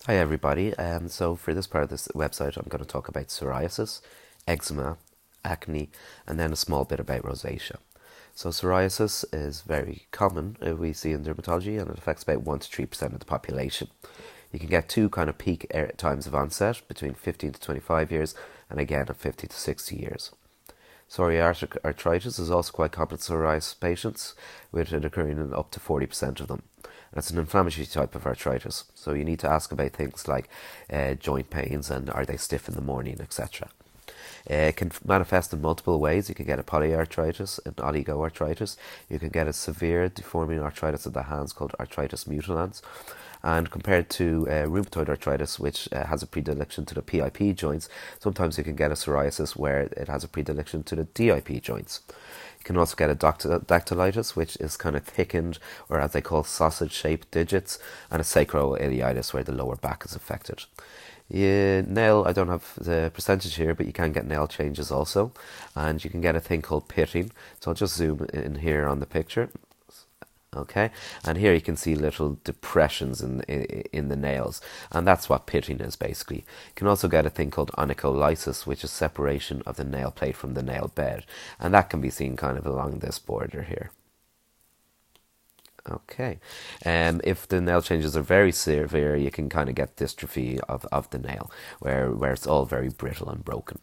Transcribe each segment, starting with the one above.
Hi everybody, so for this part of this website I'm going to talk about psoriasis, eczema, acne and then a small bit about rosacea. So psoriasis is very common, we see in dermatology, and it affects about 1 to 3% of the population. You can get two kind of peak times of onset between 15 to 25 years and again at 50 to 60 years. Psoriatic arthritis is also quite common in psoriasis patients, with it occurring in up to 40% of them. And it's an inflammatory type of arthritis, so you need to ask about things like joint pains and are they stiff in the morning, etc. It can manifest in multiple ways. You can get a polyarthritis, an oligoarthritis. You can get a severe deforming arthritis of the hands called arthritis mutilans. And compared to rheumatoid arthritis, which has a predilection to the PIP joints, sometimes you can get a psoriasis where it has a predilection to the DIP joints. You can also get a dactylitis, which is kind of thickened, or as they call sausage-shaped digits, and a sacroiliitis, where the lower back is affected. Nail, I don't have the percentage here, but you can get nail changes also, and you can get a thing called pitting. So I'll just zoom in here on the picture. Okay, and here you can see little depressions in the nails, and that's what pitting is basically. You can also get a thing called onycholysis, which is separation of the nail plate from the nail bed, and that can be seen kind of along this border here. Okay, if the nail changes are very severe, you can kind of get dystrophy of the nail, where it's all very brittle and broken.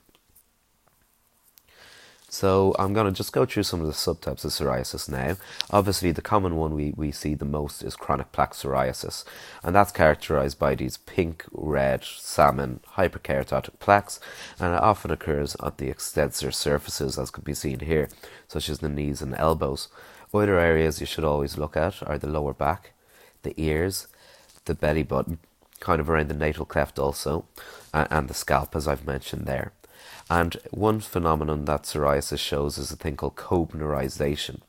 So I'm going to just go through some of the subtypes of psoriasis now. Obviously, the common one we see the most is chronic plaque psoriasis, and that's characterized by these pink, red, salmon, hyperkeratotic plaques, and it often occurs at the extensor surfaces, as can be seen here, such as the knees and elbows. Other areas you should always look at are the lower back, the ears, the belly button, kind of around the natal cleft also, and the scalp, as I've mentioned there. And one phenomenon that psoriasis shows is a thing called cobnerization.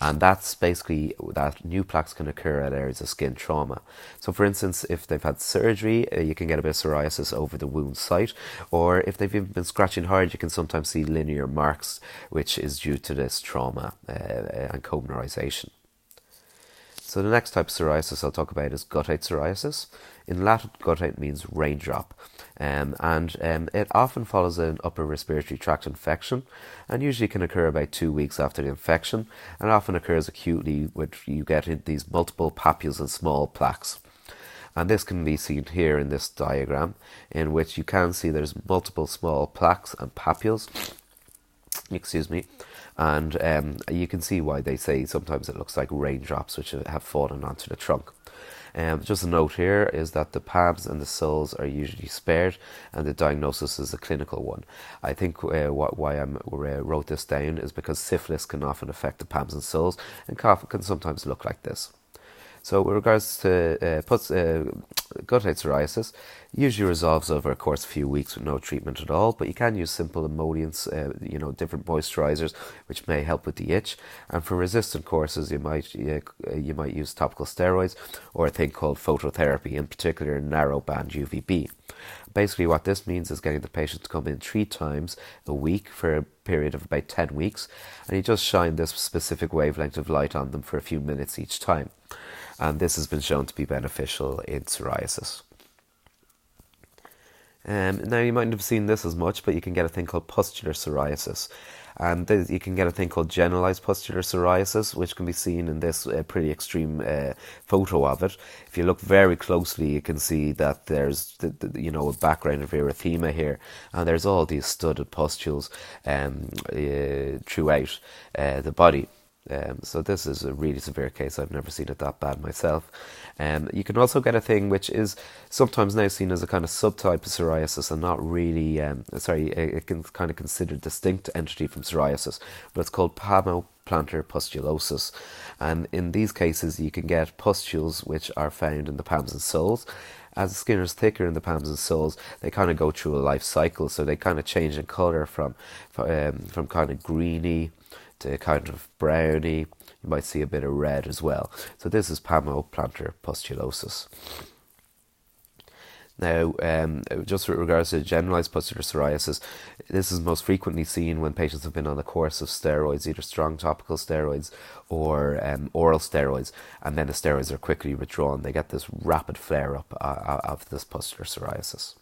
And that's basically that new plaques can occur at areas of skin trauma. So for instance, if they've had surgery, you can get a bit of psoriasis over the wound site. Or if they've even been scratching hard, you can sometimes see linear marks, which is due to this trauma and cobnerization. So the next type of psoriasis I'll talk about is guttate psoriasis. In Latin, guttate means raindrop, and it often follows an upper respiratory tract infection, and usually can occur about 2 weeks after the infection, and often occurs acutely when you get these multiple papules and small plaques. And this can be seen here in this diagram, in which you can see there's multiple small plaques and papules. Excuse me. And you can see why they say sometimes it looks like raindrops which have fallen onto the trunk. Just a note here is that the palms and the soles are usually spared, and the diagnosis is a clinical one. I think why I wrote this down is because syphilis can often affect the palms and soles, and cough can sometimes look like this. So with regards to guttate psoriasis, usually resolves over a course of a few weeks with no treatment at all, but you can use simple emollients, different moisturizers, which may help with the itch. And for resistant courses, you might use topical steroids or a thing called phototherapy, in particular narrow-band UVB. Basically what this means is getting the patient to come in 3 times a week for a period of about 10 weeks, and you just shine this specific wavelength of light on them for a few minutes each time. And this has been shown to be beneficial in psoriasis. Now you mightn't have seen this as much, but you can get a thing called pustular psoriasis. And you can get a thing called generalized pustular psoriasis, which can be seen in this pretty extreme photo of it. If you look very closely, you can see that there's a background of erythema here, and there's all these studded pustules throughout the body. So this is a really severe case. I've never seen it that bad myself. You can also get a thing which is sometimes now seen as a kind of subtype of psoriasis and not really, it can kind of consider a distinct entity from psoriasis, but it's called palmoplantar pustulosis. And in these cases, you can get pustules which are found in the palms and soles. As the skin is thicker in the palms and soles, they kind of go through a life cycle, so they kind of change in colour from kind of greeny to kind of browny. You might see a bit of red as well. So this is palmoplantar pustulosis. Now, just with regards to generalized pustular psoriasis, this is most frequently seen when patients have been on a course of steroids, either strong topical steroids or oral steroids, and then the steroids are quickly withdrawn. They get this rapid flare-up of this pustular psoriasis.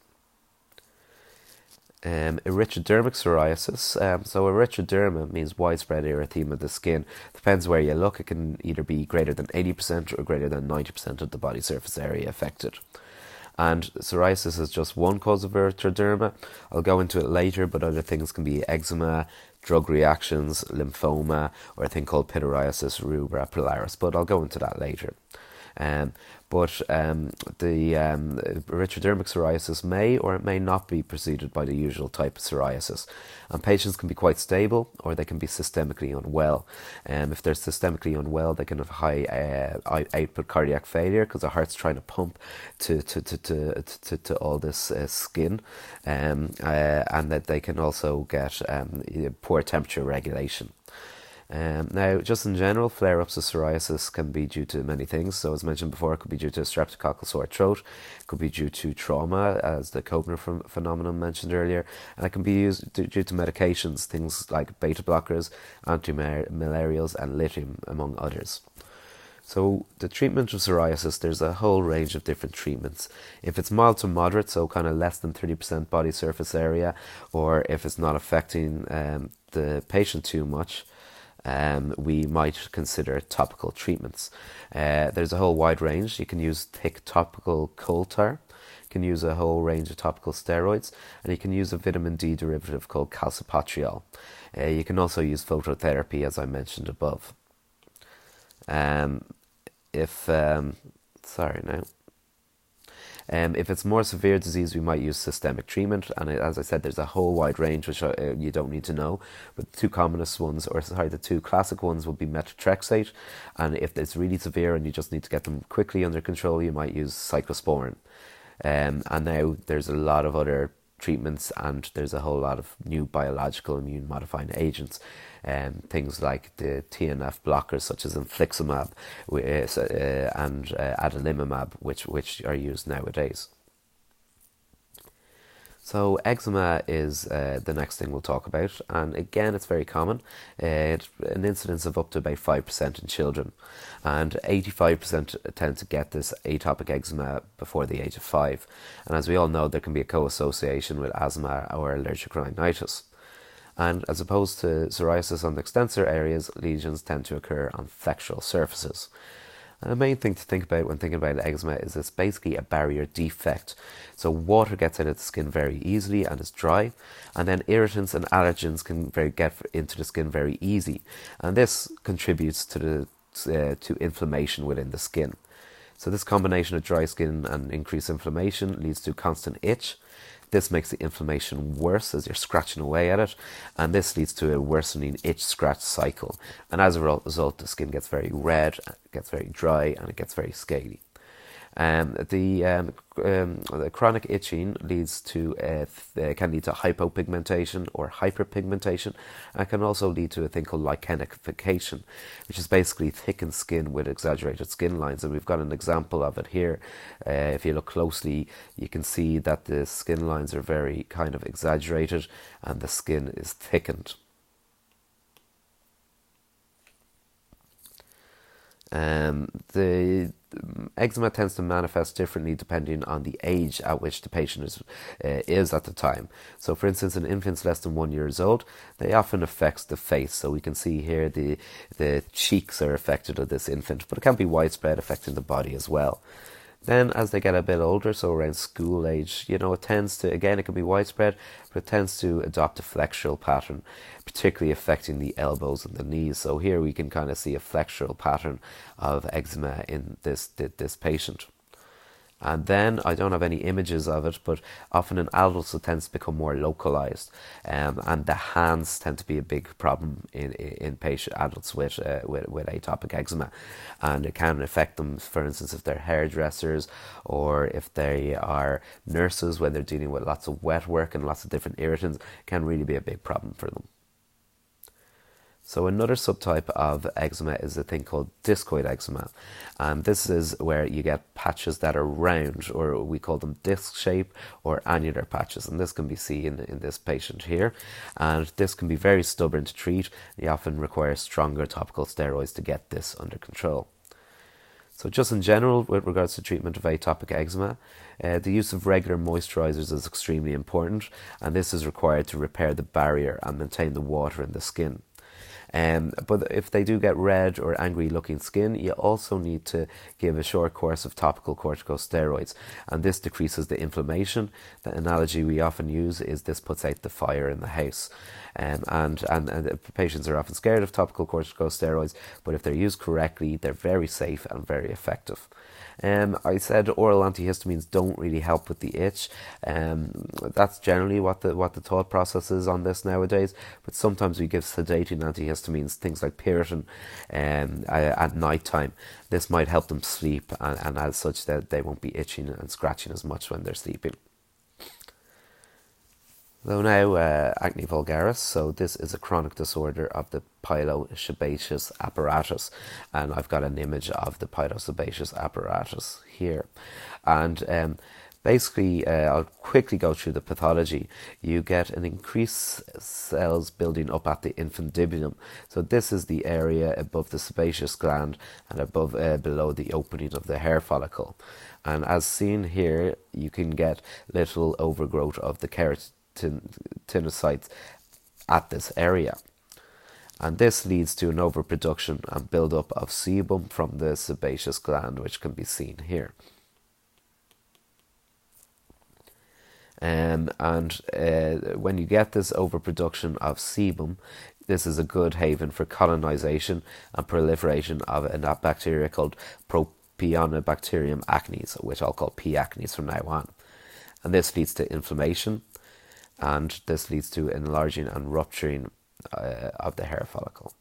Erythrodermic psoriasis. So erythroderma means widespread erythema of the skin. Depends where you look. It can either be greater than 80% or greater than 90% of the body surface area affected. And psoriasis is just one cause of erythroderma. I'll go into it later, but other things can be eczema, drug reactions, lymphoma, or a thing called pityriasis rubra pilaris, but I'll go into that later. The erythrodermic psoriasis may or it may not be preceded by the usual type of psoriasis. And patients can be quite stable or they can be systemically unwell. If they're systemically unwell, they can have high output cardiac failure because the heart's trying to pump to all this skin, and that they can also get poor temperature regulation. Now, just in general, flare-ups of psoriasis can be due to many things. So, as mentioned before, it could be due to a streptococcal sore throat, it could be due to trauma, as the Kobner phenomenon mentioned earlier, and it can be used due to medications, things like beta blockers, antimalarials, and lithium, among others. So the treatment of psoriasis, there's a whole range of different treatments. If it's mild to moderate, so kind of less than 30% body surface area, or if it's not affecting the patient too much, we might consider topical treatments. There's a whole wide range. You can use thick topical coal tar, you can use a whole range of topical steroids, and you can use a vitamin D derivative called calcipotriol. You can also use phototherapy, as I mentioned above. If it's more severe disease, we might use systemic treatment, and as I said, there's a whole wide range which you don't need to know. But the two classic ones would be methotrexate, and if it's really severe and you just need to get them quickly under control, you might use cyclosporin. And now there's a lot of other treatments, and there's a whole lot of new biological immune modifying agents, things like the TNF blockers such as infliximab and adalimumab, which are used nowadays. So eczema is the next thing we'll talk about, and again it's very common. An incidence of up to about 5% in children, and 85% tend to get this atopic eczema before the age of 5. And as we all know, there can be a co-association with asthma or allergic rhinitis. And as opposed to psoriasis on the extensor areas, lesions tend to occur on flexural surfaces. And the main thing to think about when thinking about eczema is it's basically a barrier defect. So water gets out of the skin very easily and is dry, and then irritants and allergens can get into the skin very easy, and this contributes to inflammation within the skin. So this combination of dry skin and increased inflammation leads to constant itch. This makes the inflammation worse as you're scratching away at it, and this leads to a worsening itch-scratch cycle. And as a result, the skin gets very red, it gets very dry, and it gets very scaly. The chronic itching leads to can lead to hypopigmentation or hyperpigmentation, and can also lead to a thing called lichenification, which is basically thickened skin with exaggerated skin lines. And we've got an example of it here. If you look closely, you can see that the skin lines are very kind of exaggerated, and the skin is thickened. The eczema tends to manifest differently depending on the age at which the patient is at the time. So for instance, in infants less than 1 year old, they often affect the face. So we can see here the cheeks are affected of this infant, but it can be widespread, affecting the body as well. Then as they get a bit older, so around school age, it tends to, again, it can be widespread, but it tends to adopt a flexural pattern, particularly affecting the elbows and the knees. So here we can kind of see a flexural pattern of eczema in this patient. And then, I don't have any images of it, but often in adults it tends to become more localized, and the hands tend to be a big problem in adults with atopic eczema, and it can affect them, for instance, if they're hairdressers or if they are nurses, when they're dealing with lots of wet work and lots of different irritants, it can really be a big problem for them. So another subtype of eczema is a thing called discoid eczema, and this is where you get patches that are round, or we call them disc shape or annular patches, and this can be seen in this patient here, and this can be very stubborn to treat. You often require stronger topical steroids to get this under control. So just in general, with regards to treatment of atopic eczema, the use of regular moisturizers is extremely important, and this is required to repair the barrier and maintain the water in the skin. But if they do get red or angry looking skin, you also need to give a short course of topical corticosteroids, and this decreases the inflammation. The analogy we often use is this puts out the fire in the house. And patients are often scared of topical corticosteroids, but if they're used correctly, they're very safe and very effective. I said oral antihistamines don't really help with the itch. That's generally what the thought process is on this nowadays. But sometimes we give sedating antihistamines, things like Piriton, at night time. This might help them sleep, and as such, that they won't be itching and scratching as much when they're sleeping. So now, acne vulgaris. So this is a chronic disorder of the pilosebaceous apparatus, and I've got an image of the pilosebaceous apparatus here. And basically, I'll quickly go through the pathology. You get an increased cells building up at the infundibulum. So this is the area above the sebaceous gland and above below the opening of the hair follicle. And as seen here, you can get little overgrowth of the keratinocytes at this area, and this leads to an overproduction and build-up of sebum from the sebaceous gland, which can be seen here. And when you get this overproduction of sebum, this is a good haven for colonization and proliferation of a bacteria called Propionibacterium acnes, which I'll call P. acnes from now on. And this leads to inflammation, and this leads to enlarging and rupturing of the hair follicle.